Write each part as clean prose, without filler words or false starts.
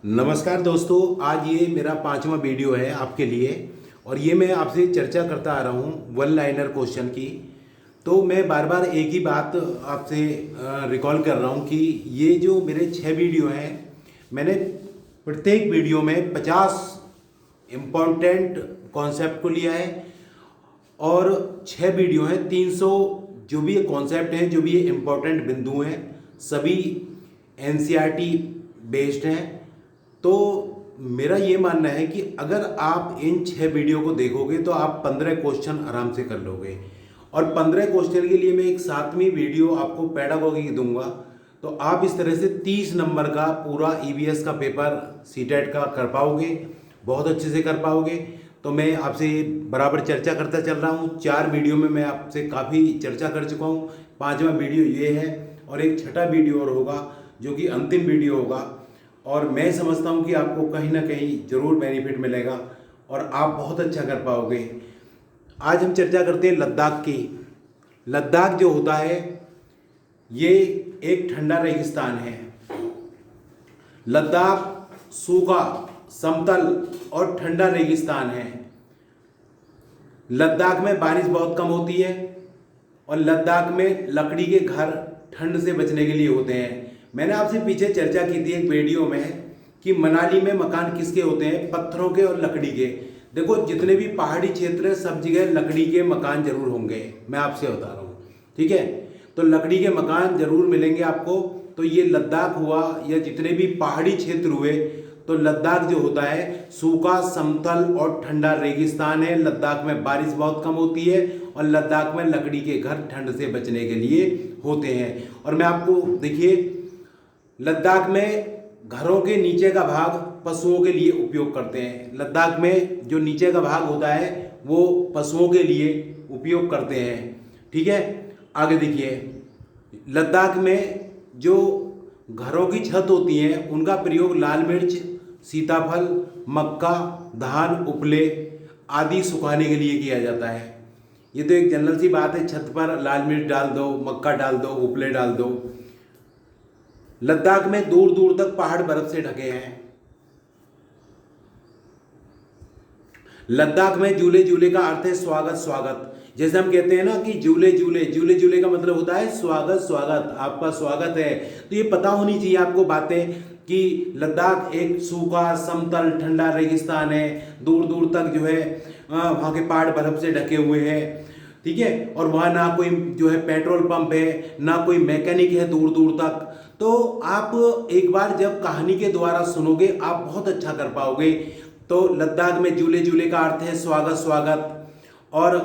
नमस्कार दोस्तों, आज ये मेरा 5वां वीडियो है आपके लिए। और ये मैं आपसे चर्चा करता आ रहा हूँ वन लाइनर क्वेश्चन की। तो मैं बार बार एक ही बात आपसे रिकॉल कर रहा हूँ कि ये जो मेरे 6 वीडियो हैं, मैंने प्रत्येक वीडियो में 50 इम्पोर्टेंट कॉन्सेप्ट को लिया है और 6 वीडियो हैं 300 जो भी ये कॉन्सेप्ट हैं, जो भी ये इम्पोर्टेंट बिंदु हैं, सभी एनसीईआरटी बेस्ड हैं। तो मेरा ये मानना है कि अगर आप इन 6 वीडियो को देखोगे तो आप 15 क्वेश्चन आराम से कर लोगे। और 15 क्वेश्चन के लिए मैं एक 7वीं वीडियो आपको पेडागोगी की दूंगा। तो आप इस तरह से 30 नंबर का पूरा ईवीएस का पेपर सीटेट का कर पाओगे, बहुत अच्छे से कर पाओगे। तो मैं आपसे बराबर चर्चा करता चल रहा हूँ। 4 वीडियो में मैं आपसे काफ़ी चर्चा कर चुका हूँ। 5वां वीडियो ये है और एक छठा वीडियो और होगा जो कि अंतिम वीडियो होगा। और मैं समझता हूँ कि आपको कहीं ना कहीं ज़रूर बेनिफिट मिलेगा और आप बहुत अच्छा कर पाओगे। आज हम चर्चा करते हैं लद्दाख की। लद्दाख जो होता है ये एक ठंडा रेगिस्तान है। लद्दाख सूखा, समतल और ठंडा रेगिस्तान है। लद्दाख में बारिश बहुत कम होती है और लद्दाख में लकड़ी के घर ठंड से बचने के लिए होते हैं। मैंने आपसे पीछे चर्चा की थी एक वीडियो में कि मनाली में मकान किसके होते हैं, पत्थरों के और लकड़ी के। देखो, जितने भी पहाड़ी क्षेत्र है सब जगह लकड़ी के मकान जरूर होंगे, मैं आपसे बता रहा हूँ, ठीक है। तो लकड़ी के मकान जरूर मिलेंगे आपको। तो ये लद्दाख हुआ या जितने भी पहाड़ी क्षेत्र हुए, तो लद्दाख जो होता है सूखा, समतल और ठंडा रेगिस्तान है। लद्दाख में बारिश बहुत कम होती है और लद्दाख में लकड़ी के घर ठंड से बचने के लिए होते हैं। और मैं आपको देखिए, लद्दाख में घरों के नीचे का भाग पशुओं के लिए उपयोग करते हैं। लद्दाख में जो नीचे का भाग होता है वो पशुओं के लिए उपयोग करते हैं, ठीक है। आगे देखिए, लद्दाख में जो घरों की छत होती हैं उनका प्रयोग लाल मिर्च, सीताफल, मक्का, धान, उपले आदि सुखाने के लिए किया जाता है। ये तो एक जनरल सी बात है, छत पर लाल मिर्च डाल दो, मक्का डाल दो, उपले डाल दो। लद्दाख में दूर दूर तक पहाड़ बर्फ से ढके हैं। लद्दाख में जूले जूले का अर्थ है स्वागत स्वागत। जैसे हम कहते हैं ना कि जूले जूले, जूले जूले का मतलब होता है स्वागत स्वागत, आपका स्वागत है। तो ये पता होनी चाहिए आपको बातें कि लद्दाख एक सूखा, समतल, ठंडा रेगिस्तान है। दूर दूर तक जो है वहाँ के पहाड़ बर्फ से ढके हुए हैं, ठीक है। और वहाँ ना कोई जो है पेट्रोल पंप है, ना कोई मैकेनिक है दूर दूर तक। तो आप एक बार जब कहानी के द्वारा सुनोगे आप बहुत अच्छा कर पाओगे। तो लद्दाख में जूले जूले का अर्थ है स्वागत स्वागत। और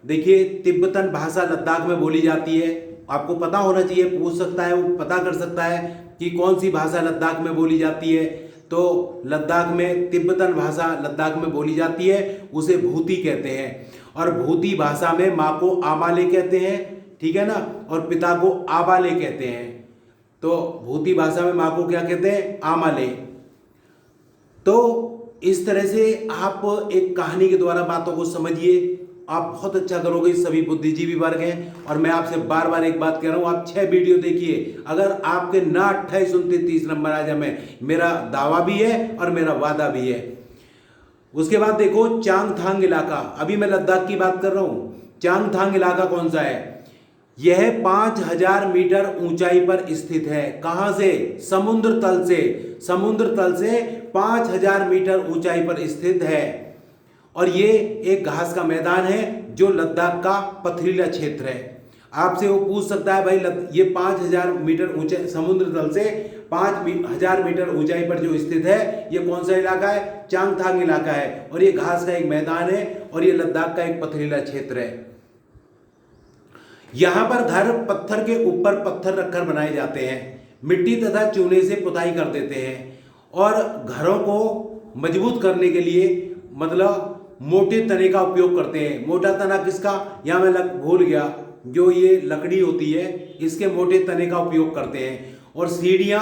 देखिए, तिब्बतन भाषा लद्दाख में बोली जाती है। आपको पता होना चाहिए, पूछ सकता है, वो पता कर सकता है कि कौन सी भाषा लद्दाख में बोली जाती है। तो लद्दाख में तिब्बतन भाषा लद्दाख में बोली जाती है, उसे भूती कहते हैं। और भूती भाषा में माँ को आमाले कहते हैं, ठीक है ना, और पिता को आबाले कहते हैं। तो भूती भाषा में माँ को क्या कहते हैं, आमाले। तो इस तरह से आप एक कहानी के द्वारा बातों को समझिए, आप बहुत अच्छा करोगे। सभी बुद्धिजीवी वर्ग हैं। और मैं आपसे बार बार एक बात कह रहा हूँ, आप 6 वीडियो देखिए। अगर आपके ना 28 29 30 नंबर आ जाए, मैं मेरा दावा भी है और मेरा वादा भी है। उसके बाद देखो चांगथांग इलाका, अभी मैं लद्दाख की बात कर रहा हूँ। चांगथांग इलाका कौन सा है? यह 5000 मीटर ऊंचाई पर स्थित है। कहां से? समुद्र तल से। समुद्र तल से 5000 मीटर ऊंचाई पर स्थित है। और ये एक घास का मैदान है जो लद्दाख का पथरीला क्षेत्र है। आपसे वो पूछ सकता है, भाई ये 5000 मीटर ऊंचे समुद्र तल से 5000 मीटर ऊंचाई पर जो स्थित है, ये कौन सा इलाका है? चांगथांग इलाका है। और ये घास का एक मैदान है और ये लद्दाख का एक पथरीला क्षेत्र है। यहां पर घर पत्थर के ऊपर पत्थर रखकर बनाए जाते हैं, मिट्टी तथा चूने से पुताई कर देते हैं। और घरों को मजबूत करने के लिए मतलब मोटे तने का उपयोग करते हैं। मोटा तना किसका? यहां मैं भूल गया, जो ये लकड़ी होती है इसके मोटे तने का उपयोग करते हैं। और सीढ़ियां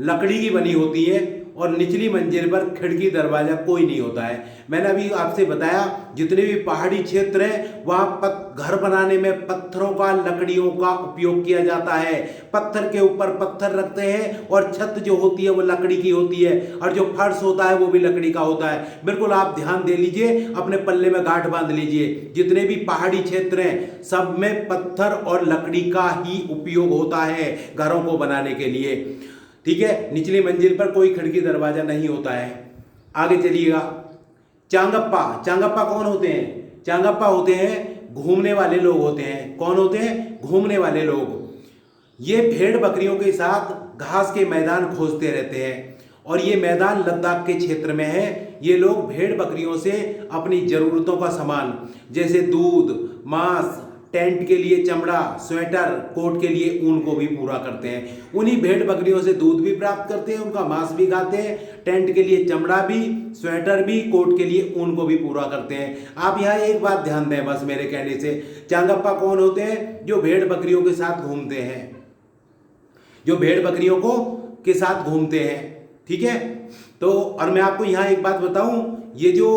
लकड़ी की बनी होती हैं और निचली मंजिल पर खिड़की दरवाजा कोई नहीं होता है। मैंने अभी आपसे बताया जितने भी पहाड़ी क्षेत्र हैं वहाँ घर बनाने में पत्थरों का, लकड़ियों का उपयोग किया जाता है। पत्थर के ऊपर पत्थर रखते हैं और छत जो होती है वो लकड़ी की होती है और जो फर्श होता है वो भी लकड़ी का होता है। बिल्कुल आप ध्यान दे लीजिए, अपने पल्ले में गांठ बांध लीजिए, जितने भी पहाड़ी क्षेत्र हैं सब में पत्थर और लकड़ी का ही उपयोग होता है घरों को बनाने के लिए। ठीक है, निचली मंजिल पर कोई खिड़की दरवाजा नहीं होता है। आगे चलिएगा। चांगप्पा, चांगप्पा कौन होते हैं? चांगप्पा होते हैं घूमने वाले लोग होते हैं। कौन होते हैं? घूमने वाले लोग। ये भेड़ बकरियों के साथ घास के मैदान खोजते रहते हैं और ये मैदान लद्दाख के क्षेत्र में है। ये लोग भेड़ बकरियों से अपनी ज़रूरतों का सामान जैसे दूध, मांस, टेंट के लिए चमड़ा, स्वेटर, कोट के लिए ऊन को भी पूरा करते हैं। उन्हीं भेड़ बकरियों से दूध भी प्राप्त करते हैं, उनका मांस भी खाते हैं, टेंट के लिए चमड़ा भी, स्वेटर भी, कोट के लिए ऊन को भी पूरा करते हैं। आप यहाँ एक बात ध्यान दें बस मेरे कहने से, चांगप्पा कौन होते हैं? जो भेड़ बकरियों के साथ घूमते हैं, जो भेड़ बकरियों को के साथ घूमते हैं। ठीक है, तो और मैं आपको यहाँ एक बात बताऊं, ये जो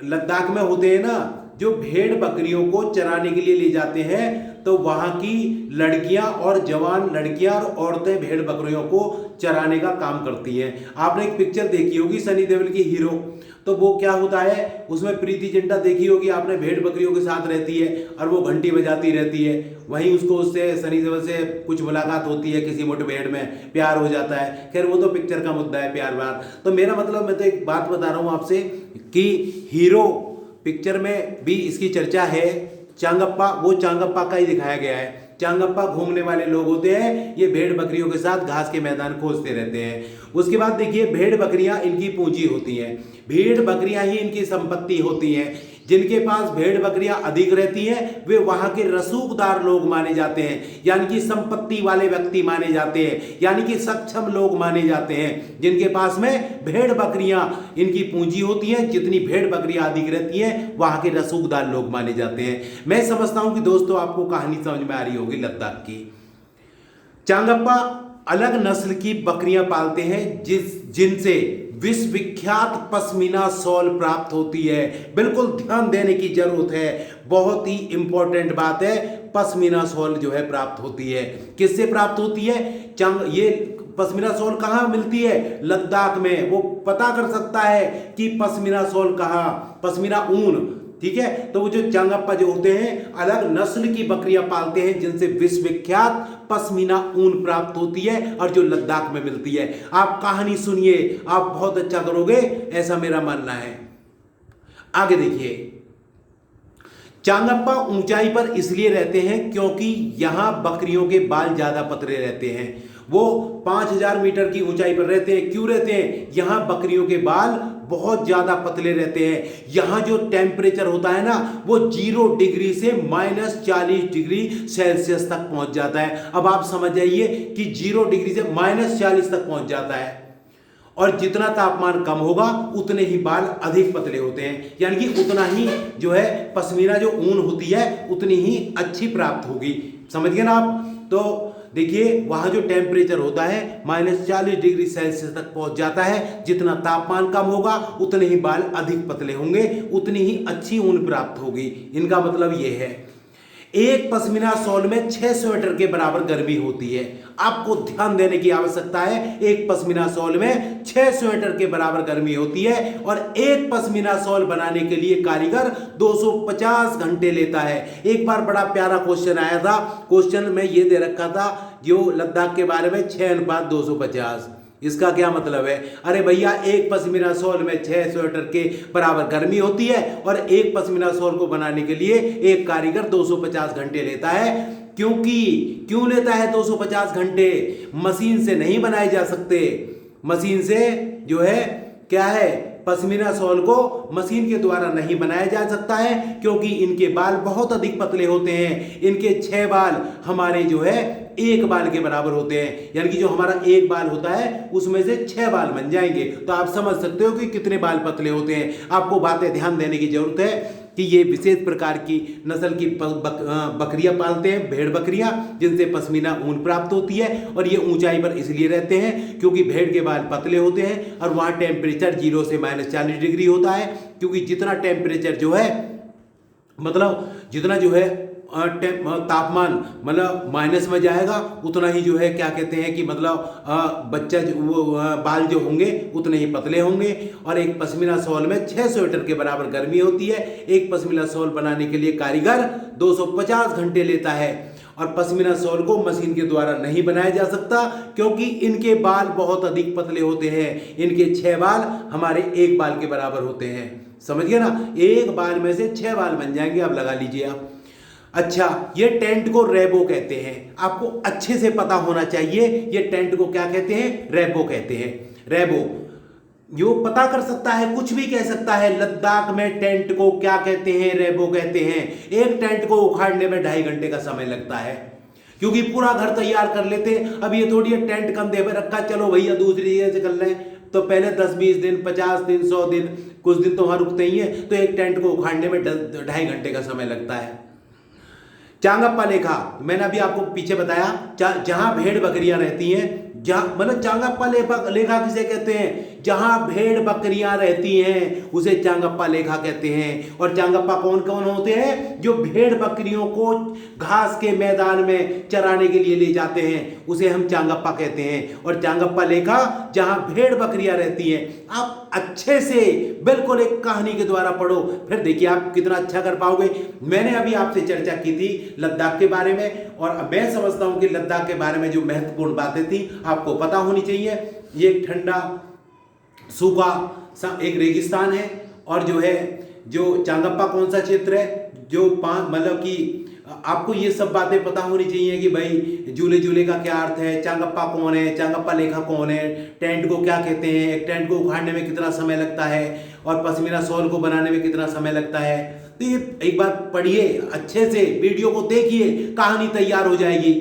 लद्दाख में होते हैं ना, जो भेड़ बकरियों को चराने के लिए ले जाते हैं तो वहाँ की लड़कियां और जवान लड़कियां और औरतें भेड़ बकरियों को चराने का काम करती हैं। आपने एक पिक्चर देखी होगी सनी देओल की हीरो, तो वो क्या होता है उसमें प्रीति जिंटा देखी होगी आपने, भेड़ बकरियों के साथ रहती है और वो घंटी बजाती रहती है। वहीं उसको उससे सनी देओल से कुछ मुलाकात होती है, किसी मुठभेड़ में प्यार हो जाता है। खैर वो तो पिक्चर का मुद्दा है, प्यार व्यार। तो मेरा मतलब मैं तो एक बात बता रहा हूँ आपसे कि हीरो पिक्चर में भी इसकी चर्चा है। चांगप्पा, वो चांगप्पा का ही दिखाया गया है। चांगप्पा घूमने वाले लोग होते हैं, ये भेड़ बकरियों के साथ घास के मैदान खोजते रहते हैं। उसके बाद देखिए, भेड़ बकरियां इनकी पूंजी होती हैं, भेड़ बकरियां ही इनकी संपत्ति होती हैं। जिनके पास भेड़ बकरियां अधिक रहती हैं वे वहां के रसूखदार लोग माने जाते हैं, यानी कि संपत्ति वाले व्यक्ति माने जाते हैं, यानी कि सक्षम लोग माने जाते हैं। जिनके पास में भेड़ बकरियां इनकी पूंजी होती हैं, जितनी भेड़ बकरियां अधिक रहती हैं वहां के रसूखदार लोग माने जाते हैं। मैं समझता हूं कि दोस्तों आपको कहानी समझ में आ रही होगी लद्दाख की। चांगप्पा अलग नस्ल की बकरियां पालते हैं जिनसे विश्व विख्यात पश्मीना शॉल प्राप्त होती है। बिल्कुल ध्यान देने की जरूरत है, बहुत ही इंपॉर्टेंट बात है। पश्मीना शॉल जो है प्राप्त होती है, किससे प्राप्त होती है? ये पश्मीना शॉल कहाँ मिलती है? लद्दाख में। वो पता कर सकता है कि पश्मीना शॉल कहाँ, पश्मीना ऊन। ठीक है, तो वो जो चांगप्पा जो होते हैं अलग नस्ल की बकरियां पालते हैं जिनसे विश्व विख्यात पश्मीना ऊन प्राप्त होती है और जो लद्दाख में मिलती है। आप कहानी सुनिए, आप बहुत अच्छा करोगे, ऐसा मेरा मानना है। आगे देखिए, चांगप्पा ऊंचाई पर इसलिए रहते हैं क्योंकि यहां बकरियों के बाल ज्यादा पतले रहते हैं। वो 5000 मीटर की ऊंचाई पर रहते हैं। क्यों रहते हैं? यहां बकरियों के बाल बहुत ज्यादा पतले रहते हैं। यहां जो टेम्परेचर होता है ना वो 0 डिग्री से -40 डिग्री सेल्सियस तक पहुंच जाता है। अब आप समझ जाइए कि 0 डिग्री से -40 तक पहुंच जाता है और जितना तापमान कम होगा उतने ही बाल अधिक पतले होते हैं, यानी कि उतना ही जो है पश्मीना जो ऊन होती है उतनी ही अच्छी प्राप्त होगी। समझ गए ना आप? तो देखिए वहां जो टेम्परेचर होता है -40 डिग्री सेल्सियस तक पहुंच जाता है। जितना तापमान कम होगा उतने ही बाल अधिक पतले होंगे, उतनी ही अच्छी ऊन प्राप्त होगी। इनका मतलब यह है, एक पश्मीना शॉल में 6 स्वेटर के बराबर गर्मी होती है। आपको ध्यान देने की आवश्यकता है, एक पश्मीना शॉल में 6 स्वेटर के बराबर गर्मी होती है और एक पश्मीना शॉल बनाने के लिए कारीगर 250 घंटे लेता है। एक बार बड़ा प्यारा क्वेश्चन आया था, क्वेश्चन में ये दे रखा था जो लद्दाख के बारे में 6:250। इसका क्या मतलब है? अरे भैया, एक पश्मीना शॉल में 6 स्वेटर के बराबर गर्मी होती है और एक पश्मीना शॉल को बनाने के लिए एक कारीगर 250 घंटे लेता है। क्यों लेता है 250 घंटे? मशीन से नहीं बनाए जा सकते। मशीन से जो है क्या है, पश्मीना शॉल को मशीन के द्वारा नहीं बनाया जा सकता है क्योंकि इनके बाल बहुत अधिक पतले होते हैं। इनके 6 बाल हमारे जो है एक बाल के बराबर होते हैं, यानी कि जो हमारा एक बाल होता है उसमें से 6 बाल बन जाएंगे। तो आप समझ सकते हो कि कितने बाल पतले होते हैं। आपको बातें ध्यान देने की जरूरत है। कि ये विशेष प्रकार की नस्ल की बकरियां पालते हैं, भेड़ बकरियां, जिनसे पश्मीना ऊन प्राप्त होती है। और ये ऊंचाई पर इसलिए रहते हैं क्योंकि भेड़ के बाल पतले होते हैं और वहाँ टेम्परेचर 0 से -40 डिग्री होता है। क्योंकि जितना टेम्परेचर जो है मतलब जितना जो है तापमान मतलब माइनस में जाएगा, उतना ही जो है क्या कहते हैं कि मतलब बच्चा वो बाल जो होंगे उतने ही पतले होंगे। और एक पश्मीना शॉल में 6 स्वेटर के बराबर गर्मी होती है। एक पश्मीना शॉल बनाने के लिए कारीगर 250 घंटे लेता है। और पश्मीना शॉल को मशीन के द्वारा नहीं बनाया जा सकता क्योंकि इनके बाल बहुत अधिक पतले होते हैं। इनके 6 बाल हमारे एक बाल के बराबर होते हैं। समझ गए ना, एक बाल में से 6 बाल बन जाएंगे। अब लगा लीजिए आप। अच्छा, ये टेंट को रेबो कहते हैं। आपको अच्छे से पता होना चाहिए ये टेंट को क्या कहते हैं, रेबो कहते हैं। रेबो जो पता कर सकता है कुछ भी कह सकता है। लद्दाख में टेंट को क्या कहते हैं, रेबो कहते हैं। एक टेंट को उखाड़ने में 2.5 घंटे का समय लगता है क्योंकि पूरा घर तैयार कर लेते हैं। अब ये थोड़ी टेंट कंधे पे रखा, चलो भैया दूसरी जगह से कर लें, तो पहले 10-20 दिन, 50 दिन, 100 दिन, कुछ दिन तो वहां रुकते ही है। तो एक टेंट को उखाड़ने में 2.5 घंटे का समय लगता है। चांगप्पा लेखा मैंने अभी आपको पीछे बताया, जहां भेड़ बकरियां रहती हैं, जहां मतलब चांगप्पा लेखा किसे कहते हैं, जहां भेड़ बकरियां रहती हैं उसे चांगप्पा लेखा कहते हैं। और चांगप्पा कौन कौन होते हैं, जो भेड़ बकरियों को घास के मैदान में चराने के लिए ले जाते हैं, उसे हम चांगप्पा कहते हैं। और चांगप्पा लेखा जहां भेड़ बकरियां रहती हैं। आप अच्छे से बिल्कुल एक कहानी के द्वारा पढ़ो, फिर देखिए आप कितना अच्छा कर पाओगे। मैंने अभी आपसे चर्चा की थी लद्दाख के बारे में, और मैं समझता हूं कि लद्दाख के बारे में जो महत्वपूर्ण बातें थी आपको पता होनी चाहिए। ये एक ठंडा सूखा एक रेगिस्तान है। और जो है जो चांगप्पा कौन सा क्षेत्र है, जो मतलब कि आपको ये सब बातें पता होनी चाहिए कि भाई झूले झूले का क्या अर्थ है, चांगप्पा कौन है, चांगप्पा लेखा कौन है, टेंट को क्या कहते हैं, एक टेंट को उखाड़ने में कितना समय लगता है, और पश्मीना शॉल को बनाने में कितना समय लगता है। तो ये एक बार पढ़िए अच्छे से, वीडियो को देखिए, कहानी तैयार हो जाएगी।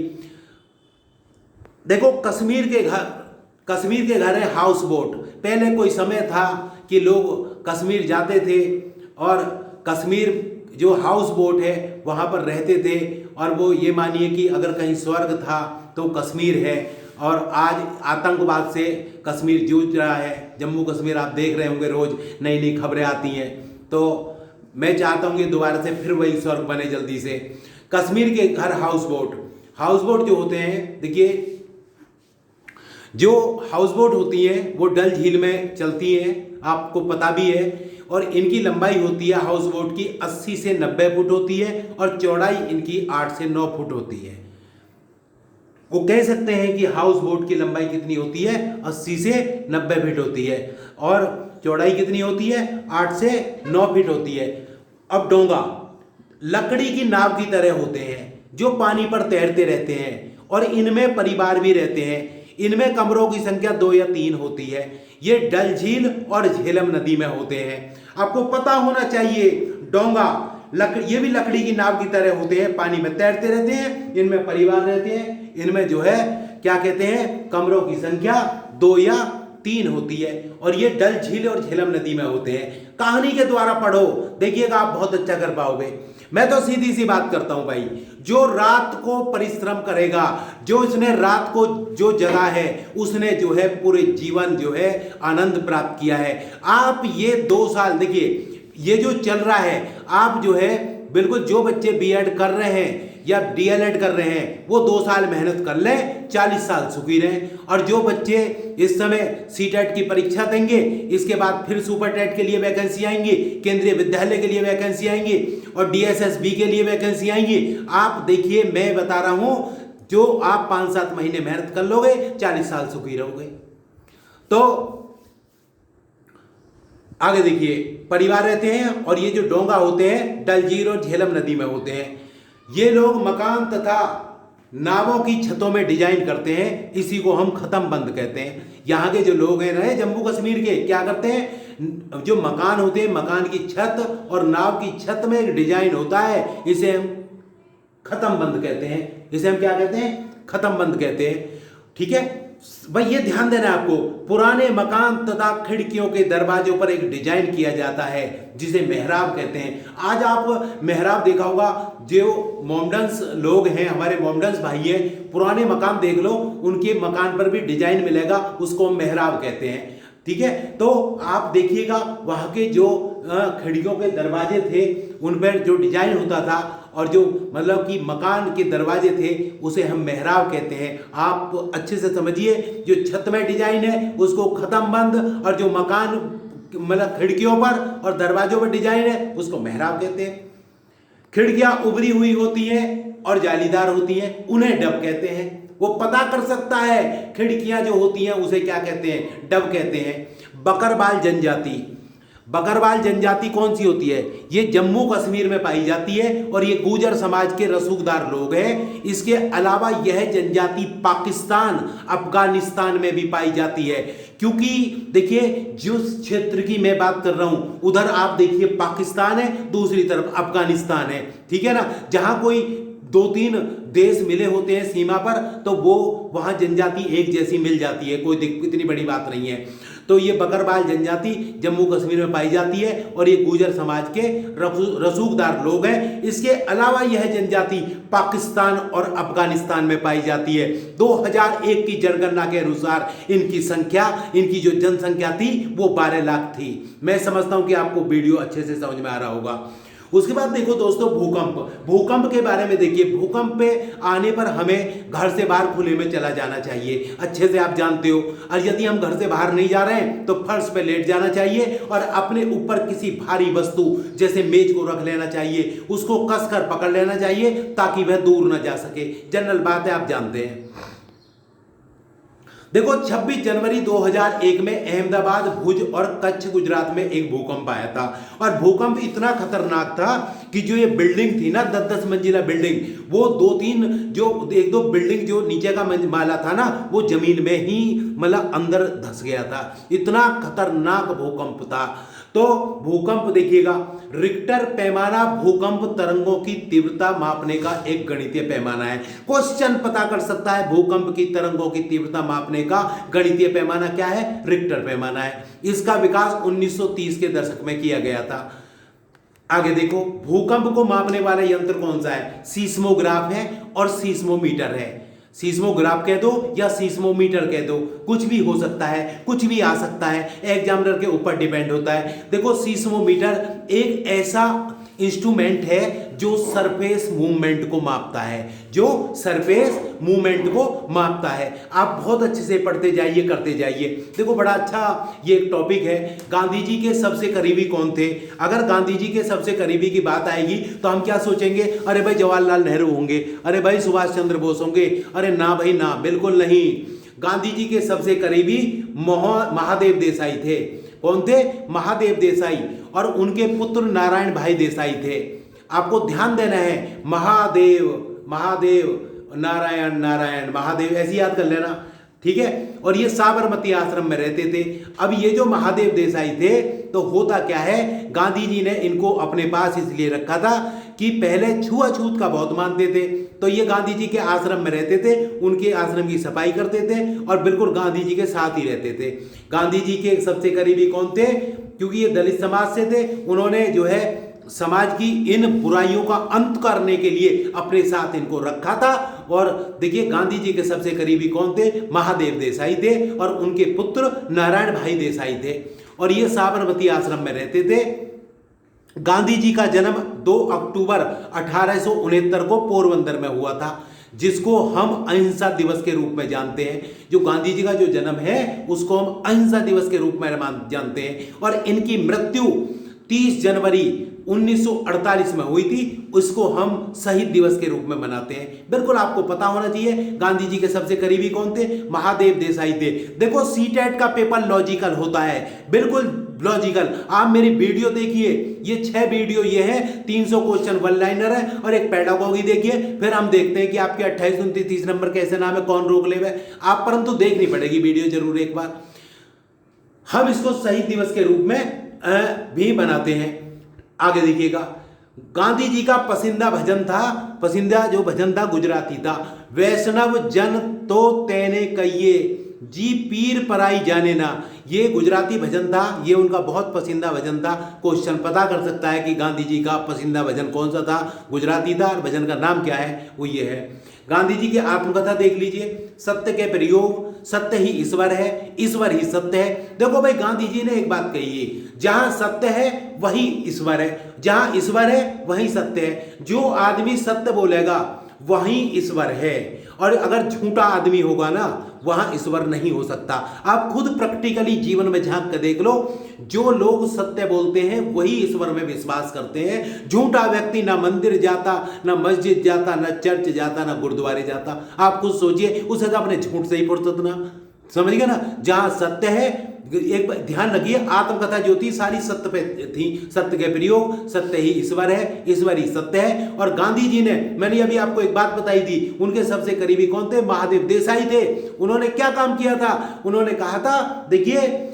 देखो कश्मीर के घर है हाउस बोट। पहले कोई समय था कि लोग कश्मीर जाते थे और कश्मीर जो हाउस बोट है वहाँ पर रहते थे। और वो ये मानिए कि अगर कहीं स्वर्ग था तो कश्मीर है। और आज आतंकवाद से कश्मीर जूझ रहा है। जम्मू कश्मीर आप देख रहे होंगे, रोज नई नई खबरें आती हैं। तो मैं चाहता हूँ कि दोबारा से फिर वही स्वर्ग बने जल्दी से। कश्मीर के घर हाउस बोट जो होते हैं, देखिए जो हाउस बोट होती है वो डल झील में चलती हैं, आपको पता भी है। और इनकी लंबाई होती है हाउस बोट की 80 से 90 फुट होती है, और चौड़ाई इनकी 8 से 9 फुट होती है। वो कह सकते हैं कि हाउस बोट की लंबाई कितनी होती है, 80 से 90 फीट होती है, और चौड़ाई कितनी होती है, 8 से 9 फीट होती है। अब डोंगा लकड़ी की नाव की तरह होते हैं जो पानी पर तैरते रहते हैं, और इनमें परिवार भी रहते हैं। इनमें कमरों की संख्या 2 या 3 होती है। ये डल झील और झेलम नदी में होते हैं। आपको पता होना चाहिए डोंगा ये भी लकड़ी की नाव की तरह होते हैं, पानी में तैरते रहते हैं, इनमें परिवार रहते हैं। इनमें जो है क्या कहते हैं, कमरों की संख्या 2 या 3 होती है, और ये डल झील और झेलम नदी में होते हैं। कहानी के द्वारा पढ़ो, देखिएगा आप बहुत अच्छा कर पाओगे। मैं तो सीधी सी बात करता हूं भाई, जो रात को परिश्रम करेगा, जो इसने रात को जो जगा है, उसने जो है पूरे जीवन जो है आनंद प्राप्त किया है। आप ये 2 साल देखिए, ये जो चल रहा है, आप जो है बिल्कुल जो बच्चे बीएड कर रहे हैं या डीएलएड कर रहे हैं, वो 2 साल मेहनत कर लें, 40 साल सुखी रहें। और जो बच्चे इस समय सीटेट की परीक्षा देंगे, इसके बाद फिर सुपर टेट के लिए वैकेंसी आएंगी, केंद्रीय विद्यालय के लिए वैकेंसी आएंगी, और डीएसएसबी के लिए वैकेंसी आएंगी। आप देखिए, मैं बता रहा हूं, जो आप 5-7 महीने मेहनत कर लोगे, 40 साल सुखी रहोगे। तो आगे देखिए, परिवार रहते हैं, और ये जो डोंगा होते हैं डल झील और झेलम नदी में होते हैं। ये लोग मकान तथा नावों की छतों में डिजाइन करते हैं, इसी को हम खत्म बंद कहते हैं। यहाँ के जो लोग हैं ना जम्मू कश्मीर के, क्या करते हैं, जो मकान होते हैं, मकान की छत और नाव की छत में एक डिजाइन होता है, इसे हम खत्म बंद कहते हैं। इसे हम क्या कहते हैं, खत्म बंद कहते हैं। ठीक है, भाई ये ध्यान देना है आपको, पुराने मकान तथा खिड़कियों के दरवाजों पर एक डिजाइन किया जाता है जिसे मेहराब कहते हैं। आज आप मेहराब देखा होगा, जो मोमडन्स लोग हैं, हमारे मोमडन्स भाई हैं, पुराने मकान देख लो, उनके मकान पर भी डिजाइन मिलेगा, उसको हम मेहराब कहते हैं। ठीक है, तो आप देखिएगा वहां के जो खिड़कियों के दरवाजे थे उन पर जो डिजाइन होता था, और जो मतलब कि मकान के दरवाजे थे उसे हम मेहराब कहते हैं। आप अच्छे से समझिए, जो छत में डिजाइन है उसको खत्म बंद, और जो मकान मतलब खिड़कियों पर और दरवाजों पर डिजाइन है उसको मेहराब कहते हैं। खिड़कियां उभरी हुई होती हैं और जालीदार होती हैं, उन्हें डब कहते हैं। वो पता कर सकता है खिड़कियां जो होती हैं उसे क्या कहते हैं, डब कहते हैं। बकरवाल जनजाति, बकरवाल जनजाति कौन सी होती है, ये जम्मू कश्मीर में पाई जाती है और ये गुर्जर समाज के रसूखदार लोग हैं। इसके अलावा यह जनजाति पाकिस्तान, अफगानिस्तान में भी पाई जाती है, क्योंकि देखिए जिस क्षेत्र की मैं बात कर रहा हूं उधर आप देखिए पाकिस्तान है, दूसरी तरफ अफगानिस्तान है। ठीक है ना, जहां कोई 2-3 देश मिले होते हैं सीमा पर, तो वो वहां जनजाति एक जैसी मिल जाती है, कोई इतनी बड़ी बात नहीं है। तो ये बकरवाल जनजाति जम्मू कश्मीर में पाई जाती है और ये गुर्जर समाज के रसूखदार लोग हैं। इसके अलावा यह जनजाति पाकिस्तान और अफगानिस्तान में पाई जाती है। 2001 की जनगणना के अनुसार इनकी संख्या, इनकी जो जनसंख्या थी वो 12 लाख थी। मैं समझता हूं कि आपको वीडियो अच्छे से समझ में आ रहा होगा। उसके बाद देखो दोस्तों, भूकंप, भूकंप के बारे में देखिए। भूकंप पे आने पर हमें घर से बाहर खुले में चला जाना चाहिए, अच्छे से आप जानते हो। और यदि हम घर से बाहर नहीं जा रहे हैं तो फर्श पे लेट जाना चाहिए और अपने ऊपर किसी भारी वस्तु जैसे मेज को रख लेना चाहिए, उसको कसकर पकड़ लेना चाहिए ताकि वह दूर न जा सके। जनरल बात है, आप जानते हैं। देखो 26 जनवरी 2001 में अहमदाबाद, भुज और कच्छ गुजरात में एक भूकंप आया था, और भूकंप इतना खतरनाक था कि जो ये बिल्डिंग थी ना, 10-10 मंजिला बिल्डिंग, वो 2-3 जो 1-2 बिल्डिंग जो नीचे का माला था ना, वो जमीन में ही मतलब अंदर धंस गया था। इतना खतरनाक भूकंप था। तो भूकंप देखिएगा, रिक्टर पैमाना भूकंप तरंगों की तीव्रता मापने का एक गणितीय पैमाना है। क्वेश्चन पता कर सकता है भूकंप की तरंगों की तीव्रता मापने का गणितीय पैमाना क्या है, रिक्टर पैमाना है। इसका विकास 1930 के दशक में किया गया था। आगे देखो, भूकंप को मापने वाला यंत्र कौन सा है, सीस्मोग्राफ है और सीस्मोमीटर है। सीस्मोग्राफ कह दो या सीस्मोमीटर कह दो, कुछ भी हो सकता है, कुछ भी आ सकता है, एग्जामिनर के ऊपर डिपेंड होता है। देखो सीस्मोमीटर एक ऐसा इंस्ट्रूमेंट है जो सरफेस मूवमेंट को मापता है, जो सरफेस मूवमेंट को मापता है। आप बहुत अच्छे से पढ़ते जाइए, करते जाइए। देखो बड़ा अच्छा ये एक टॉपिक है। गांधी जी के सबसे करीबी कौन थे? अगर गांधी जी के सबसे करीबी की बात आएगी तो हम क्या सोचेंगे, अरे भाई जवाहरलाल नेहरू होंगे, अरे भाई सुभाष चंद्र बोस होंगे। अरे ना भाई ना, बिल्कुल नहीं। गांधी जी के सबसे करीबी महादेव देसाई थे। कौन थे? महादेव देसाई। और उनके पुत्र नारायण भाई देसाई थे। आपको ध्यान देना है, महादेव महादेव नारायण नारायण महादेव, ऐसी याद कर लेना, ठीक है। और ये साबरमती आश्रम में रहते थे। अब ये जो महादेव देसाई थे, तो होता क्या है, गांधी जी ने इनको अपने पास इसलिए रखा था कि पहले छुआछूत का बहुत मानते थे। तो ये गांधी जी के आश्रम में रहते थे, उनके आश्रम की सफाई करते थे और बिल्कुल गांधी जी के साथ ही रहते थे। गांधी जी के सबसे करीबी कौन थे? क्योंकि ये दलित समाज से थे, उन्होंने जो है समाज की इन बुराइयों का अंत करने के लिए अपने साथ इनको रखा था। और देखिए गांधी जी के सबसे करीबी कौन थे? महादेव देसाई थे और उनके पुत्र नारायण भाई देसाई थे। और ये साबरमती आश्रम में रहते थे। गांधी जी का जन्म 2 अक्टूबर 1869 को पोरबंदर में हुआ था, जिसको हम अहिंसा दिवस के रूप में जानते हैं। जो गांधी जी का जो जन्म है उसको हम अहिंसा दिवस के रूप में जानते हैं। और इनकी मृत्यु 30 जनवरी 1948 में हुई थी, उसको हम शहीद दिवस के रूप में मनाते हैं। बिल्कुल आपको पता होना चाहिए गांधी जी के सबसे करीबी कौन थे? महादेव देसाई थे। देखो सीटेट का पेपर लॉजिकल होता है, बिल्कुल लॉजिकल। आप मेरी वीडियो देखिए, ये 6 वीडियो ये है, 300 क्वेश्चन वन लाइनर है और एक पेडागॉजी देखिए। फिर हम देखते हैं कि आपके 28, 29, 30 नंबर कैसे नाम है, कौन रोक ले। आप परंतु देखनी पड़ेगी वीडियो जरूर एक बार। हम इसको शहीद दिवस के रूप में भी बनाते हैं। आगे देखिएगा, गांधी जी का पसंदीदा भजन था, पसंदीदा जो भजन था गुजराती था, वैष्णव जन तो तेने कहिए जी पीर पराई जाने ना, ये गुजराती भजन था, ये उनका बहुत पसंदीदा भजन था। क्वेश्चन पता कर सकता है कि गांधी जी का पसंदीदा भजन कौन सा था, गुजराती था, और भजन का नाम क्या है, वो ये है। गांधी जी की आत्मकथा देख लीजिए, सत्य के प्रयोग, सत्य ही ईश्वर है, ईश्वर ही सत्य है। देखो भाई, गांधी जी ने एक बात कही है, जहां सत्य है वही ईश्वर है, जहां ईश्वर है वही सत्य है। जो आदमी सत्य बोलेगा वही ईश्वर है, और अगर झूठा आदमी होगा ना, वहां ईश्वर नहीं हो सकता। आप खुद प्रैक्टिकली जीवन में झांक कर देख लो, जो लोग सत्य बोलते हैं वही ईश्वर में विश्वास करते हैं। झूठा व्यक्ति ना मंदिर जाता, ना मस्जिद जाता, ना चर्च जाता, ना गुरुद्वारे जाता। आप खुद सोचिए, उसे तो अपने झूठ से ही फुर्सत ना, समझ गए ना। जहां सत्य है, एक ध्यान रखिए, आत्मकथा जो थी सारी सत्य पे थी, सत्य के प्रयोग, सत्य ही ईश्वर है, ईश्वर ही सत्य है। और गांधी जी ने, मैंने अभी आपको एक बात बताई थी, उनके सबसे करीबी कौन थे, महादेव देसाई थे। उन्होंने क्या काम किया था, उन्होंने कहा था, देखिए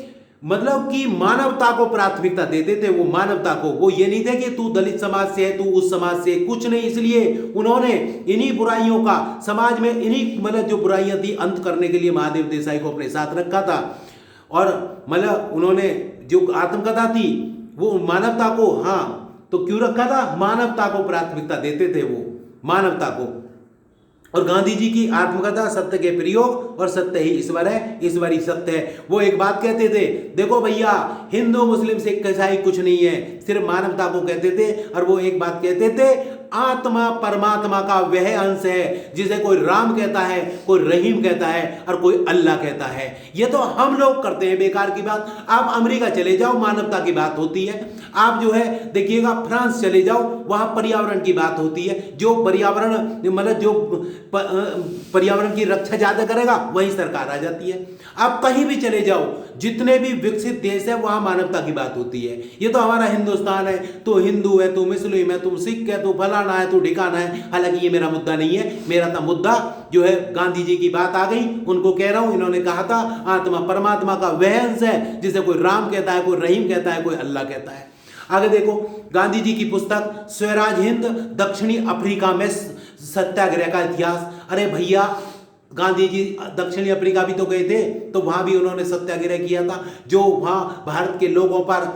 मतलब कि मानवता को प्राथमिकता देते थे, वो मानवता को, वो ये नहीं थे कि तू दलित समाज से है, तू उस समाज से, कुछ नहीं। इसलिए उन्होंने इन्हीं बुराइयों का, समाज में इन्हीं मतलब जो बुराइयां थी अंत करने के लिए महादेव देसाई को अपने साथ रखा था। और मतलब उन्होंने जो आत्मकथा थी वो मानवता को, हाँ तो क्यों रखा था, मानवता को प्राथमिकता देते थे वो, मानवता को। और गांधी जी की आत्मकथा सत्य के प्रयोग और सत्य ही ईश्वर है, ईश्वर ही सत्य है। वो एक बात कहते थे, देखो भैया, हिंदू मुस्लिम सिख ईसाई कुछ नहीं है, सिर्फ मानवता को कहते थे। और वो एक बात कहते थे, आत्मा परमात्मा का वह अंश है जिसे कोई राम कहता है, कोई रहीम कहता है, और कोई अल्लाह कहता है। ये तो हम लोग करते हैं बेकार की बात। आप अमेरिका चले जाओ, मानवता की बात होती है। आप जो है देखिएगा फ्रांस चले जाओ, वहां पर्यावरण की बात होती है। जो पर्यावरण मतलब जो पर्यावरण की रक्षा ज्यादा करेगा वही सरकार आ जाती है। आप कहीं भी चले जाओ, जितने भी विकसित देश है, वहां मानवता की बात होती है। ये तो हमारा हिंदुस्तान है, तो हिंदू है, तो मुस्लिम है, तुम सिख है, तो फलाना है, तो ठिकाना है। हालांकि ये मेरा मुद्दा नहीं है, मेरा तो मुद्दा जो है गांधी जी की बात आ गई, उनको कह रहा हूं। इन्होंने कहा था आत्मा परमात्मा का वह अंश है जिसे कोई राम कहता है, कोई रहीम कहता है, कोई अल्लाह कहता है। आगे देखो, गांधी जी की पुस्तक स्वराज हिंद, दक्षिणी अफ्रीका में सत्याग्रह का इतिहास। अरे भैया, गांधी जी दक्षिणी अफ्रीका भी तो गए थे, तो वहां भी उन्होंने सत्याग्रह किया था। जो वहां भारत के लोगों पर,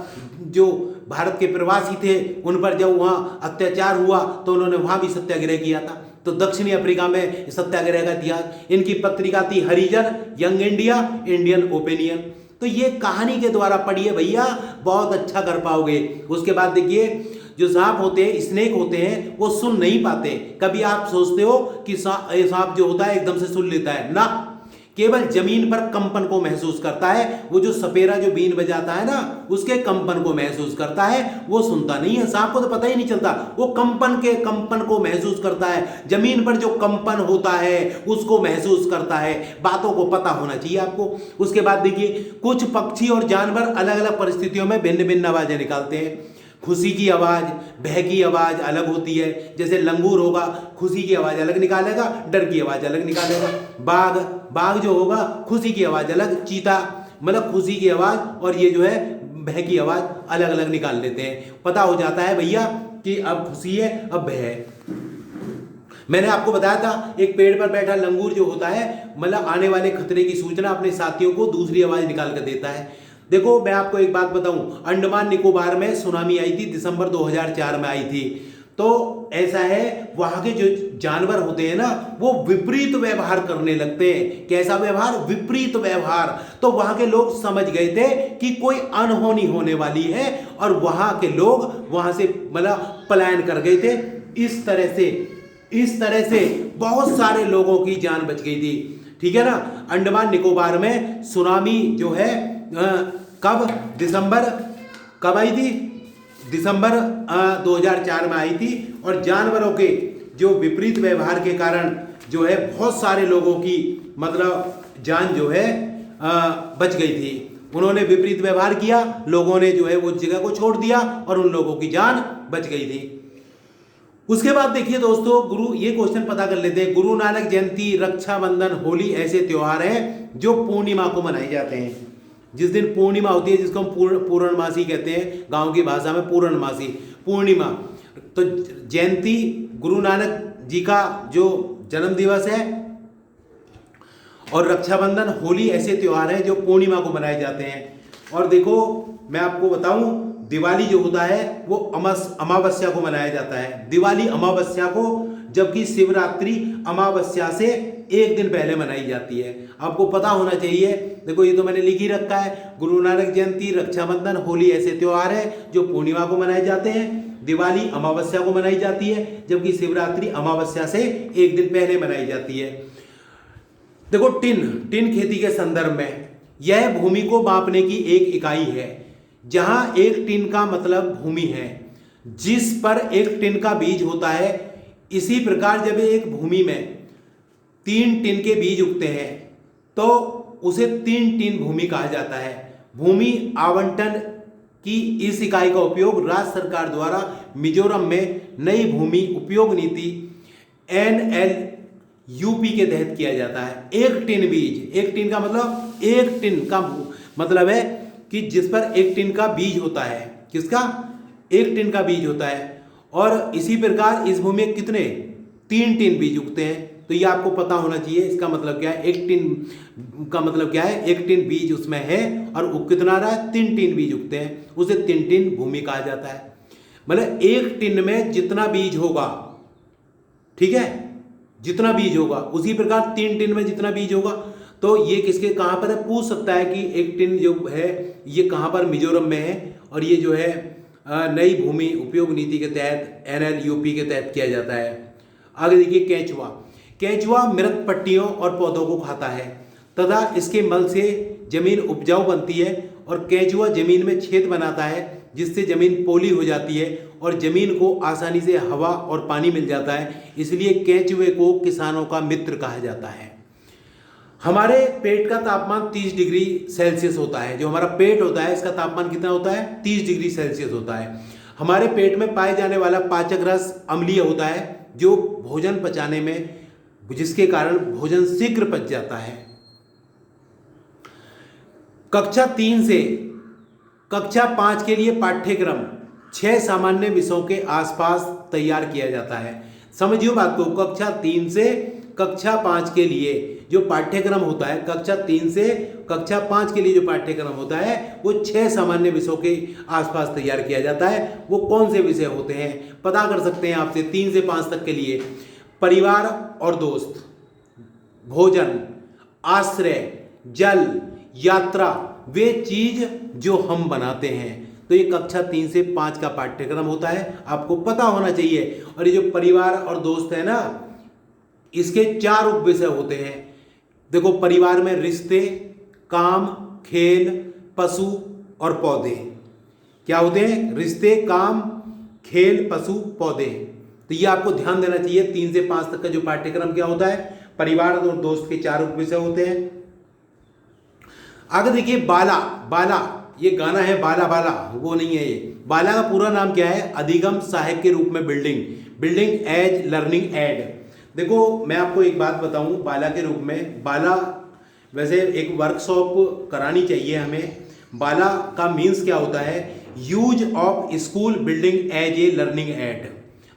जो भारत के प्रवासी थे, उन पर जब वहां अत्याचार हुआ तो उन्होंने वहां भी सत्याग्रह किया था। तो दक्षिणी अफ्रीका में सत्याग्रह का इतिहास। इनकी पत्रिका थी हरिजन, यंग इंडिया, इंडियन ओपिनियन। तो ये कहानी के द्वारा पढ़िए भैया, बहुत अच्छा कर पाओगे। उसके बाद देखिए, जो सांप होते हैं, स्नेक होते हैं, वो सुन नहीं पाते। कभी आप सोचते हो कि सांप जो होता है एकदम से सुन लेता है ना, केवल जमीन पर कंपन को महसूस करता है। वो जो सपेरा जो बीन बजाता है ना, उसके कंपन को महसूस करता है, वो सुनता नहीं है। सांप को तो पता ही नहीं चलता, वो कंपन को महसूस करता है। जमीन पर जो कंपन होता है उसको महसूस करता है। बातों को पता होना चाहिए आपको। उसके बाद देखिए, कुछ पक्षी और जानवर अलग अलग परिस्थितियों में भिन्न भिन्न आवाजें निकालते हैं। खुशी की आवाज, भय की आवाज अलग होती है। जैसे लंगूर होगा, खुशी की आवाज अलग निकालेगा, डर की आवाज अलग निकालेगा। बाघ जो होगा, खुशी की आवाज अलग, चीता मतलब खुशी की आवाज, और ये जो है भय की आवाज अलग अलग निकाल लेते हैं। पता हो जाता है भैया कि अब खुशी है, अब भय है। मैंने आपको बताया था, एक पेड़ पर बैठा लंगूर जो होता है, मतलब आने वाले खतरे की सूचना अपने साथियों को दूसरी आवाज निकाल कर देता है। देखो, मैं आपको एक बात बताऊं, अंडमान निकोबार में सुनामी आई थी, दिसंबर 2004 में आई थी। तो ऐसा है, वहां के जो जानवर होते हैं ना, वो विपरीत व्यवहार करने लगते हैं। कैसा व्यवहार? विपरीत व्यवहार। तो वहां के लोग समझ गए थे कि कोई अनहोनी होने वाली है, और वहां के लोग वहां से मतलब पलायन कर गए थे। इस तरह से बहुत सारे लोगों की जान बच गई थी। ठीक है ना। अंडमान निकोबार में सुनामी जो है कब आई थी? दिसंबर 2004 में आई थी। और जानवरों के जो विपरीत व्यवहार के कारण जो है बहुत सारे लोगों की मतलब जान जो है बच गई थी। उन्होंने विपरीत व्यवहार किया, लोगों ने जो है वो जगह को छोड़ दिया और उन लोगों की जान बच गई थी। उसके बाद देखिए दोस्तों, ये क्वेश्चन पता कर लेते हैं। गुरु नानक जयंती, रक्षाबंधन, होली ऐसे त्योहार हैं जो पूर्णिमा को मनाए जाते हैं। जिस दिन पूर्णिमा होती है, जिसको हम पूर्णमासी कहते हैं, गांव की भाषा में पूर्णमासी, पूर्णिमा। तो जयंती गुरु नानक जी का जो जन्म दिवस है, और रक्षाबंधन, होली ऐसे त्यौहार हैं जो पूर्णिमा को मनाए जाते हैं। और देखो मैं आपको बताऊं, दिवाली जो होता है वो अमावस्या को मनाया जाता है, दिवाली अमावस्या को, जबकि शिवरात्रि अमावस्या से एक दिन पहले मनाई जाती है। आपको पता होना चाहिए, देखो ये तो मैंने लिख ही रखा है, गुरु नानक जयंती, रक्षाबंधन, होली ऐसे त्योहार है जो पूर्णिमा को मनाए जाते हैं, दिवाली अमावस्या को मनाई जाती है, जबकि शिवरात्रि अमावस्या से एक दिन पहले मनाई जाती है। देखो टिन खेती के संदर्भ में यह भूमि को मापने की एक इकाई है, जहां एक टिन का मतलब भूमि है जिस पर एक टिन का बीज होता है। इसी प्रकार जब एक भूमि में 3 टिन के बीज उगते हैं तो उसे 3 टिन भूमि कहा जाता है। भूमि आवंटन की इस इकाई का उपयोग राज्य सरकार द्वारा मिजोरम में नई भूमि उपयोग नीति NLUP के तहत किया जाता है। एक टिन बीज, एक टिन का मतलब, एक टिन का मतलब है कि जिस पर एक टिन का बीज होता है, किसका, एक टिन का बीज होता है। और इसी प्रकार इस भूमि में कितने, 3 टिन बीज उगते हैं। तो ये आपको पता होना चाहिए, इसका मतलब क्या है, एक टिन का मतलब क्या है, एक टिन बीज उसमें है और उग कितना रहा है, 3 टिन बीज उगते हैं, उसे 3 टिन भूमि कहा जाता है। मतलब एक टिन में जितना बीज होगा, ठीक है, जितना बीज होगा, उसी प्रकार 3 टिन में जितना बीज होगा। तो ये किसके, कहां पर है, पूछ सकता है कि एक टिन जो है ये कहां पर, मिजोरम में है, और ये जो है नई भूमि उपयोग नीति के तहत NLUP के तहत किया जाता है। आगे देखिए केंचुआ। केंचुआ मृत पट्टियों और पौधों को खाता है तथा इसके मल से जमीन उपजाऊ बनती है, और केंचुआ जमीन में छेद बनाता है जिससे जमीन पोली हो जाती है और जमीन को आसानी से हवा और पानी मिल जाता है। इसलिए केंचुए को किसानों का मित्र कहा जाता है। हमारे पेट का तापमान 30 डिग्री सेल्सियस होता है। जो हमारा पेट होता है इसका तापमान कितना होता है, 30 डिग्री सेल्सियस होता है। हमारे पेट में पाए जाने वाला पाचक रस अम्लीय होता है, जो भोजन पचाने में, जिसके कारण भोजन शीघ्र पच जाता है। कक्षा 3 से कक्षा 5 के लिए पाठ्यक्रम 6 सामान्य विषयों के आसपास तैयार किया जाता है। समझिए बात को, कक्षा 3 से कक्षा 5 के लिए जो पाठ्यक्रम होता है, कक्षा 3 से कक्षा 5 के लिए जो पाठ्यक्रम होता है वो 6 सामान्य विषयों के आसपास तैयार किया जाता है। वो कौन से विषय होते हैं, पता कर सकते हैं आपसे। 3 से 5 तक के लिए परिवार और दोस्त, भोजन, आश्रय, जल, यात्रा, वे चीज जो हम बनाते हैं। तो ये कक्षा 3 से 5 का पाठ्यक्रम होता है, आपको पता होना चाहिए। और ये जो परिवार और दोस्त है ना, इसके 4 उप विषय होते हैं। देखो परिवार में रिश्ते, काम, खेल, पशु और पौधे क्या होते हैं, रिश्ते, काम, खेल, पशु, पौधे। तो ये आपको ध्यान देना चाहिए। 3 से 5 तक का जो पाठ्यक्रम क्या होता है, परिवार और दोस्त के 4 उप विषय होते हैं। आगे देखिए बाला। बाला ये गाना है, बाला बाला वो नहीं है ये। बाला का पूरा नाम क्या है, अधिगम सहायक के रूप में बिल्डिंग एज लर्निंग एड। देखो मैं आपको एक बात बताऊं, बाला के रूप में, बाला वैसे एक वर्कशॉप करानी चाहिए हमें। बाला का मीन्स क्या होता है, use of school building as a learning aid.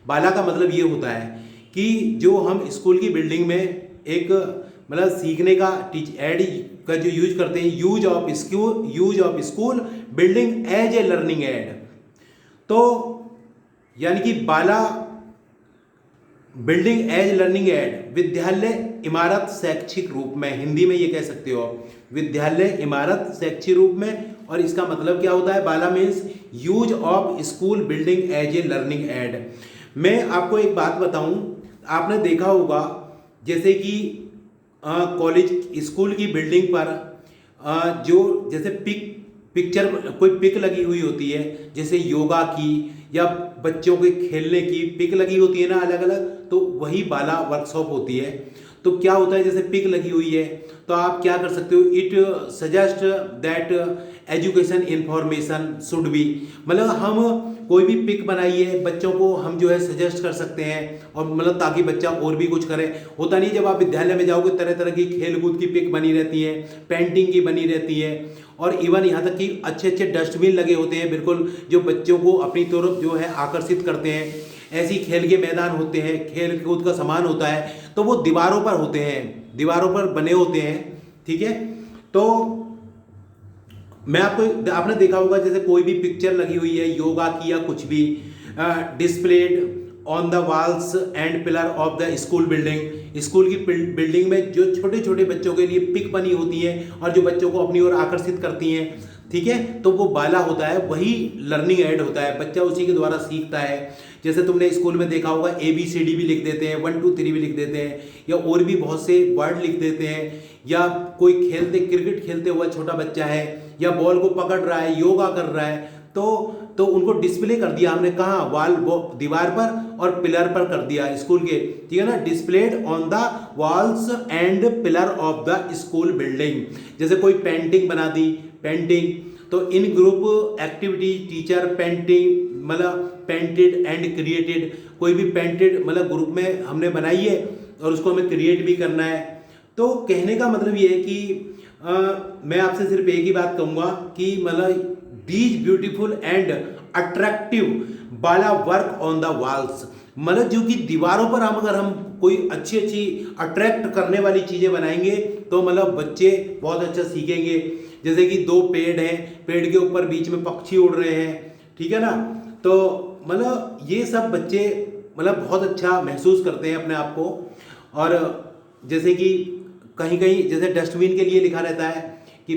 BaLA का मतलब ये होता है कि जो हम स्कूल की बिल्डिंग में एक मतलब सीखने का एड का जो यूज करते हैं, use of school building as a learning aid. तो यानी कि BaLA building as learning aid, विद्यालय इमारत शैक्षिक रूप में, हिंदी में ये कह सकते हो विद्यालय इमारत शैक्षिक रूप में। और इसका मतलब क्या होता है, BaLA means use of school building as a learning aid. मैं आपको एक बात बताऊं, आपने देखा होगा जैसे कि कॉलेज स्कूल की बिल्डिंग पर जो जैसे पिक्चर कोई पिक लगी हुई होती है, जैसे योगा की या बच्चों के खेलने की पिक लगी होती है ना अलग अलग, तो वही बाला वर्कशॉप होती है। तो क्या होता है, जैसे पिक लगी हुई है तो आप क्या कर सकते हो, it suggest that education information should be, मतलब हम कोई भी पिक बनाइए बच्चों को हम जो है सजेस्ट कर सकते हैं, और मतलब ताकि बच्चा और भी कुछ करे। होता नहीं, जब आप विद्यालय में जाओगे तरह तरह की खेल कूद की पिक बनी रहती है, पेंटिंग की बनी रहती है, और इवन यहाँ तक कि अच्छे अच्छे डस्टबिन लगे होते हैं बिल्कुल, जो बच्चों को अपनी तरफ जो है आकर्षित करते हैं। ऐसी खेल के मैदान होते हैं, खेल कूद का सामान होता है, तो वो दीवारों पर होते हैं, दीवारों पर बने होते हैं। ठीक है, तो मैं आपने देखा होगा जैसे कोई भी पिक्चर लगी हुई है योगा की या कुछ भी, displayed on the walls and pillar of the school building. School की बिल्डिंग में जो छोटे छोटे बच्चों के लिए पिक बनी होती है और जो बच्चों को अपनी ओर आकर्षित करती हैं, ठीक है, तो वो बाला होता है, वही लर्निंग एड होता है, बच्चा उसी के द्वारा सीखता है। जैसे तुमने स्कूल में देखा होगा ABCD भी लिख देते हैं, 1 2 3 भी लिख देते हैं, या और भी बहुत से वर्ड लिख देते हैं, या कोई क्रिकेट खेलते हुआ छोटा बच्चा है या बॉल को पकड़ रहा है, योगा कर रहा है, तो उनको डिस्प्ले कर दिया हमने, कहाँ, वॉल, दीवार पर और पिलर पर कर दिया स्कूल के, ठीक है ना, displayed on the walls and pillar of the school building. जैसे कोई पेंटिंग बना दी, पेंटिंग, तो इन ग्रुप एक्टिविटी टीचर पेंटिंग मतलब पेंटेड एंड क्रिएटेड, कोई भी पेंटेड मतलब ग्रुप में हमने बनाई है और उसको हमें क्रिएट भी करना है। तो कहने का मतलब ये है कि मैं आपसे सिर्फ एक ही बात कहूँगा कि मतलब these beautiful and attractive Bala work on the walls, मतलब जो कि दीवारों पर अगर हम कोई अच्छी अच्छी अट्रैक्ट करने वाली चीज़ें बनाएंगे तो मतलब बच्चे बहुत अच्छा सीखेंगे। जैसे कि 2 पेड़ हैं, पेड़ के ऊपर बीच में पक्षी उड़ रहे हैं, ठीक है ना, तो मतलब ये सब बच्चे मतलब बहुत अच्छा महसूस करते हैं अपने आप को। और जैसे कि कहीं कहीं जैसे डस्टबिन के लिए लिखा रहता है कि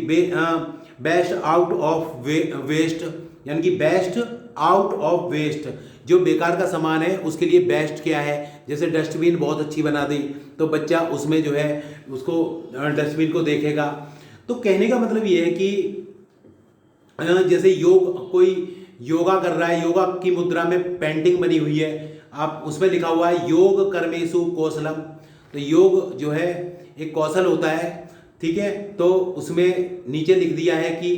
बेस्ट आउट ऑफ वेस्ट, यानी कि बेस्ट आउट ऑफ वेस्ट, जो बेकार का सामान है उसके लिए बेस्ट क्या है। जैसे डस्टबिन बहुत अच्छी बना दी तो बच्चा उसमें जो है उसको डस्टबिन को देखेगा। तो कहने का मतलब ये है कि जैसे कोई योगा कर रहा है, योगा की मुद्रा में पेंटिंग बनी हुई है, आप उसमें लिखा हुआ है योग कर्मेशु कौशलम, तो योग जो है एक कौशल होता है, ठीक है, तो उसमें नीचे लिख दिया है कि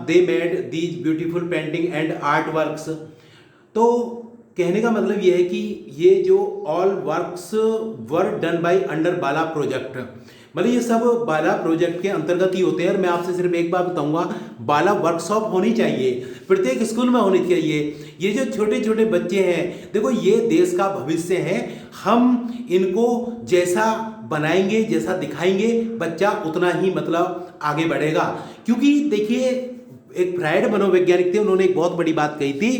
they made these beautiful painting and art works. तो कहने का मतलब ये है कि ये जो all works were done by under Bala project, मतलब ये सब बाला प्रोजेक्ट के अंतर्गत ही होते हैं। और मैं आपसे सिर्फ एक बात बताऊंगा, बाला वर्कशॉप होनी चाहिए, प्रत्येक स्कूल में होनी चाहिए। ये जो छोटे छोटे बच्चे हैं, देखो ये देश का भविष्य है, हम इनको जैसा बनाएंगे, जैसा दिखाएंगे, बच्चा उतना ही मतलब आगे बढ़ेगा। क्योंकि देखिए एक फ्रायड मनोवैज्ञानिक थे, उन्होंने एक बहुत बड़ी बात कही थी,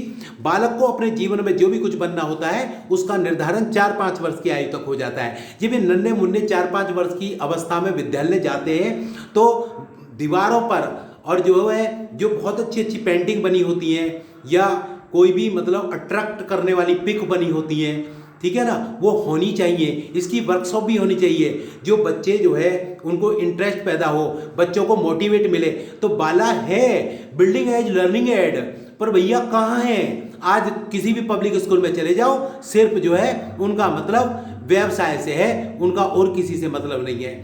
बालक को अपने जीवन में जो भी कुछ बनना होता है उसका निर्धारण 4-5 वर्ष की आयु तक हो जाता है। जब ये नन्हे मुन्ने 4-5 वर्ष की अवस्था में विद्यालय जाते हैं तो दीवारों पर और जो है जो बहुत अच्छी अच्छी पेंटिंग बनी होती हैं या कोई भी मतलब अट्रैक्ट करने वाली पिक बनी होती हैं, ठीक है ना, वो होनी चाहिए। इसकी वर्कशॉप भी होनी चाहिए, जो बच्चे जो है उनको इंटरेस्ट पैदा हो, बच्चों को मोटिवेट मिले। तो बाला है बिल्डिंग एज लर्निंग एड, पर भैया कहाँ हैं? आज किसी भी पब्लिक स्कूल में चले जाओ, सिर्फ जो है उनका मतलब व्यवसाय से है, उनका और किसी से मतलब नहीं है।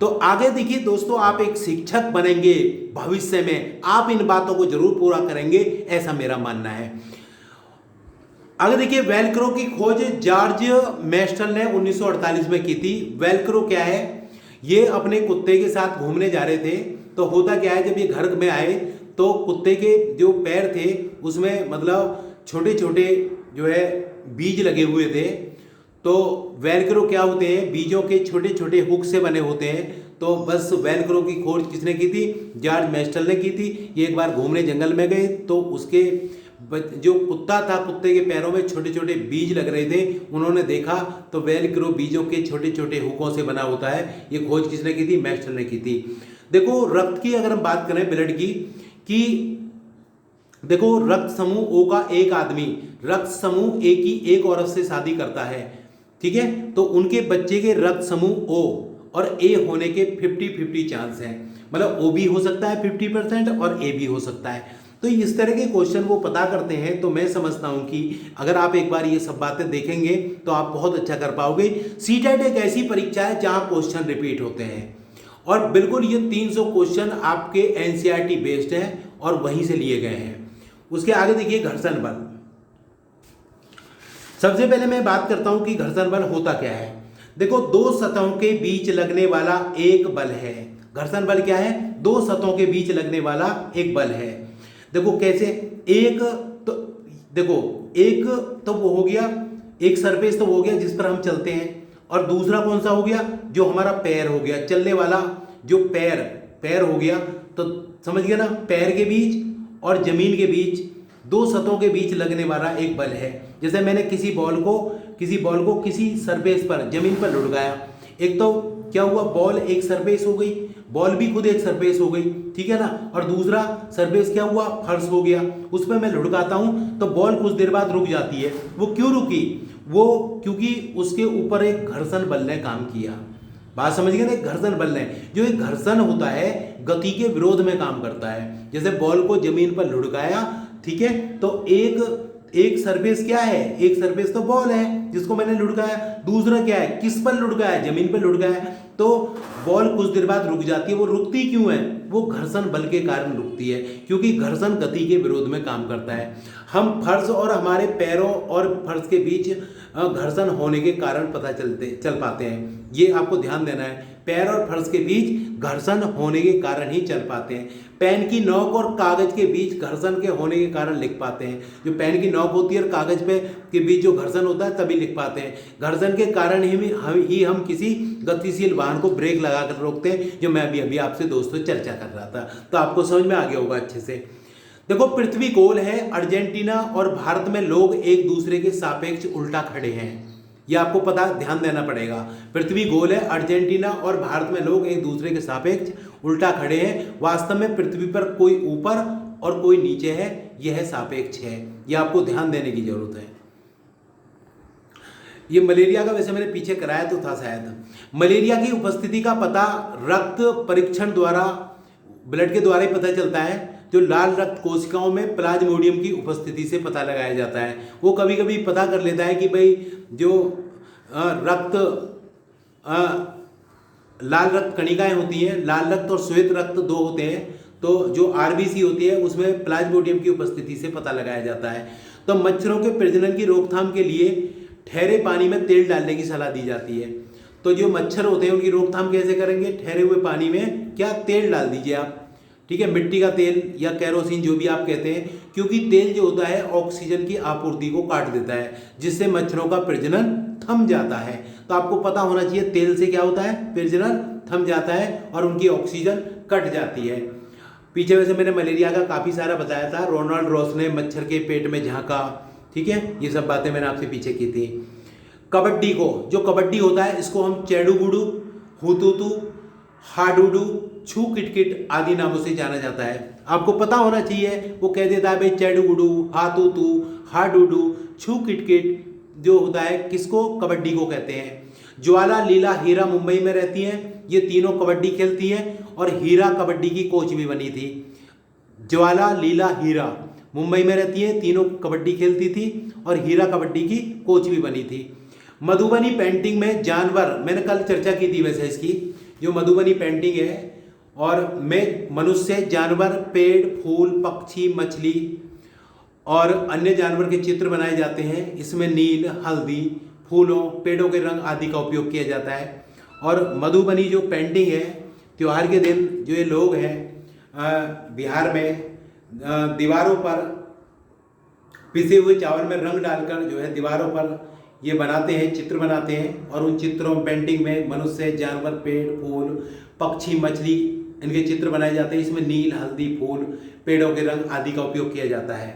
तो आगे देखिए दोस्तों, आप एक शिक्षक बनेंगे भविष्य में, आप इन बातों को जरूर पूरा करेंगे, ऐसा मेरा मानना है। आगे देखिए, वेलक्रो की खोज जॉर्ज मेस्टल ने 1948 में की थी। वेलक्रो क्या है? ये अपने कुत्ते के साथ घूमने जा रहे थे, तो होता क्या है, जब ये घर में आए तो कुत्ते के जो पैर थे उसमें मतलब छोटे छोटे जो है बीज लगे हुए थे। तो वेलक्रो क्या होते हैं? बीजों के छोटे छोटे हुक से बने होते हैं। तो बस वेलक्रो की खोज किसने की थी? जॉर्ज मेस्टल ने की थी। ये एक बार घूमने जंगल में गए तो उसके जो कुत्ता था, कुत्ते के पैरों में छोटे छोटे बीज लग रहे थे, उन्होंने देखा तो वेलक्रो बीजों के छोटे छोटे हुकों से बना होता है। ये खोज किसने की थी? मेस्टल ने की थी। देखो रक्त की अगर हम बात करें, ब्लड की, कि देखो रक्त समूह ओ का एक आदमी रक्त समूह ए की एक औरत से शादी करता है, ठीक है, तो उनके बच्चे के रक्त समूह ओ और ए होने के 50-50 चांस हैं। मतलब ओ भी हो सकता है 50% और ए भी हो सकता है। तो इस तरह के क्वेश्चन वो पता करते हैं। तो मैं समझता हूं कि अगर आप एक बार ये सब बातें देखेंगे तो आप बहुत अच्छा कर पाओगे। सीटेट एक ऐसी परीक्षा है जहां क्वेश्चन रिपीट होते हैं और बिल्कुल ये 300 क्वेश्चन आपके एनसीईआरटी बेस्ड हैं और वहीं से लिए गए हैं। उसके आगे देखिए घर्षण बल। सबसे पहले मैं बात करता हूं कि घर्षण बल होता क्या है। देखो, दो सतहों के बीच लगने वाला एक बल है। घर्षण बल क्या है? दो सतहों के बीच लगने वाला एक बल है। देखो कैसे, एक तो देखो, एक तो वो हो गया एक सरफेस तो हो गया जिस पर हम चलते हैं, और दूसरा कौन सा हो गया, जो हमारा पैर हो गया, चलने वाला जो पैर हो गया। तो समझ गया ना, पैर के बीच और जमीन के बीच, दो सतहों के बीच लगने वाला एक बल है। जैसे मैंने किसी बॉल को किसी सरफेस पर, जमीन पर लुढ़काया, एक तो क्या हुआ, बॉल एक सरफेस हो गई, बॉल भी खुद एक सरफेस हो गई, ठीक है ना, और दूसरा सरफेस क्या हुआ, फर्श हो गया। उस पर मैं लुढ़काता हूं तो बॉल कुछ देर बाद रुक जाती है। वो क्यों रुकी, वो क्योंकि उसके ऊपर एक घर्षण बल ने काम किया। बात समझ गए ना, एक घर्षण बल ने, जो एक घर्षण होता है गति के विरोध में काम करता है। जैसे बॉल को जमीन पर लुढ़काया, ठीक है, तो एक सरफेस क्या है, एक सरफेस तो बॉल है जिसको मैंने लुढ़काया, दूसरा क्या है, किस पर लुढ़काया, जमीन पर लुढ़काया, तो बॉल कुछ देर बाद रुक जाती है। वो रुकती क्यों है, वो घर्षण बल के कारण रुकती है, क्योंकि घर्षण गति के विरोध में काम करता है। हम फर्श और हमारे पैरों और फर्श के बीच घर्षण होने के कारण पता चल पाते हैं, ये आपको ध्यान देना है। पैर और फर्श के बीच घर्षण होने के कारण ही चल पाते हैं। पेन की नोक और कागज के बीच घर्षण के होने के कारण लिख पाते हैं। जो पेन की नोक होती है और कागज पे के बीच जो घर्षण होता है तभी लिख पाते हैं। घर्षण के कारण ही हम किसी गतिशील वाहन को ब्रेक लगाकर रोकते हैं, जो मैं अभी आपसे दोस्तों चर्चा कर रहा था। तो आपको समझ में आ गया होगा अच्छे से। देखो, पृथ्वी गोल है, अर्जेंटीना और भारत में लोग एक दूसरे के सापेक्ष उल्टा खड़े हैं, ये आपको पता, ध्यान देना पड़ेगा। पृथ्वी गोल है, अर्जेंटीना और भारत में लोग एक दूसरे के सापेक्ष उल्टा खड़े हैं। वास्तव में पृथ्वी पर कोई ऊपर और कोई नीचे है, यह सापेक्ष है, यह आपको ध्यान देने की जरूरत है। ये मलेरिया का वैसे मैंने पीछे कराया तो था शायद। मलेरिया की उपस्थिति का पता रक्त परीक्षण द्वारा, ब्लड के द्वारा ही पता चलता है। जो लाल रक्त कोशिकाओं में प्लाज्मोडियम की उपस्थिति से पता लगाया जाता है। वो कभी कभी पता कर लेता है कि भाई जो लाल रक्त कणिकाएं होती हैं, लाल रक्त और श्वेत रक्त दो होते हैं, तो जो आरबीसी होती है उसमें प्लाज्मोडियम की उपस्थिति से पता लगाया जाता है। तो मच्छरों के प्रजनन की रोकथाम के लिए ठहरे पानी में तेल डालने की सलाह दी जाती है। तो जो मच्छर होते हैं उनकी रोकथाम कैसे करेंगे, ठहरे हुए पानी में क्या तेल डाल दीजिए आप, ठीक है, मिट्टी का तेल या केरोसिन जो भी आप कहते हैं, क्योंकि तेल जो होता है ऑक्सीजन की आपूर्ति को काट देता है, जिससे मच्छरों का प्रजनन थम जाता है। तो आपको पता होना चाहिए तेल से क्या होता है, प्रजनन थम जाता है और उनकी ऑक्सीजन कट जाती है। पीछे वैसे मैंने मलेरिया का काफ़ी सारा बताया था, रोनाल्ड रॉस ने मच्छर के पेट में झांका, ठीक है, ये सब बातें मैंने आपसे पीछे की थी। कबड्डी को, जो कबड्डी होता है इसको हम चेडुगुडू, हुतुतु, हाडुडू, छू किटकिट आदि नामों से जाना जाता है। आपको पता होना चाहिए, वो कह देता है भाई चेडुगुडू, हातुतु, हाडुडू, छू किटकिट जो होता है किसको, कबड्डी को कहते हैं। ज्वाला, लीला, हीरा मुंबई में रहती हैं, ये तीनों कबड्डी खेलती हैं और हीरा कबड्डी की कोच भी बनी थी। ज्वाला, लीला, हीरा मुंबई में रहती है, तीनों कबड्डी खेलती थी और हीरा कबड्डी की कोच भी बनी थी। मधुबनी पेंटिंग में जानवर, मैंने कल चर्चा की थी वैसे इसकी, जो मधुबनी पेंटिंग है और में मनुष्य, जानवर, पेड़, फूल, पक्षी, मछली और अन्य जानवर के चित्र बनाए जाते हैं। इसमें नील, हल्दी, फूलों, पेड़ों के रंग आदि का उपयोग किया जाता है। और मधुबनी जो पेंटिंग है, त्योहार के दिन जो ये लोग हैं बिहार में दीवारों पर पिसे हुए चावल में रंग डालकर जो है दीवारों पर ये बनाते हैं, चित्र बनाते हैं, और उन चित्रों पेंटिंग में मनुष्य, जानवर, पेड़, फूल, पक्षी, मछली, इनके चित्र बनाए जाते हैं। इसमें नील, हल्दी, फूल, पेड़ों के रंग आदि का उपयोग किया जाता है।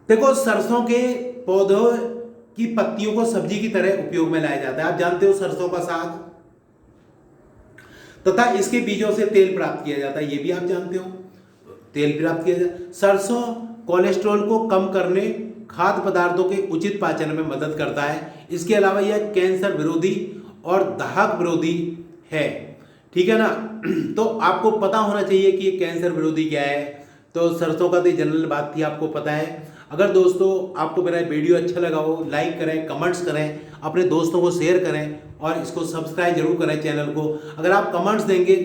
देखो, सरसों के पौधों की पत्तियों को सब्जी की तरह उपयोग में लाया जाता है। आप जानते हो सरसों का साग, तथा इसके बीजों से तेल प्राप्त किया जाता है, ये भी आप जानते हो, तेल प्राप्त किया जाता है। सरसों कोलेस्ट्रॉल को कम करने, खाद्य पदार्थों के उचित पाचन में मदद करता है। इसके अलावा यह कैंसर विरोधी और दाहक विरोधी है, ठीक है ना। तो आपको पता होना चाहिए कि ये कैंसर विरोधी क्या है। तो सरसों का तो जनरल बात थी, आपको पता है। अगर दोस्तों आपको मेरा वीडियो अच्छा लगा हो, लाइक करें, कमेंट्स करें, अपने दोस्तों को शेयर करें और इसको सब्सक्राइब जरूर करें चैनल को। अगर आप कमेंट्स देंगे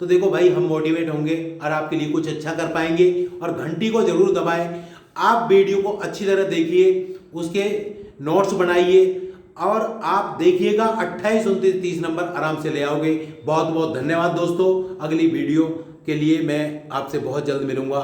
तो देखो भाई हम मोटिवेट होंगे और आपके लिए कुछ अच्छा कर पाएंगे। और घंटी को जरूर दबाएं। आप वीडियो को अच्छी तरह देखिए, उसके नोट्स बनाइए और आप देखिएगा 28, 29, 30 नंबर आराम से ले आओगे। बहुत बहुत धन्यवाद दोस्तों। अगली वीडियो के लिए मैं आपसे बहुत जल्द मिलूंगा।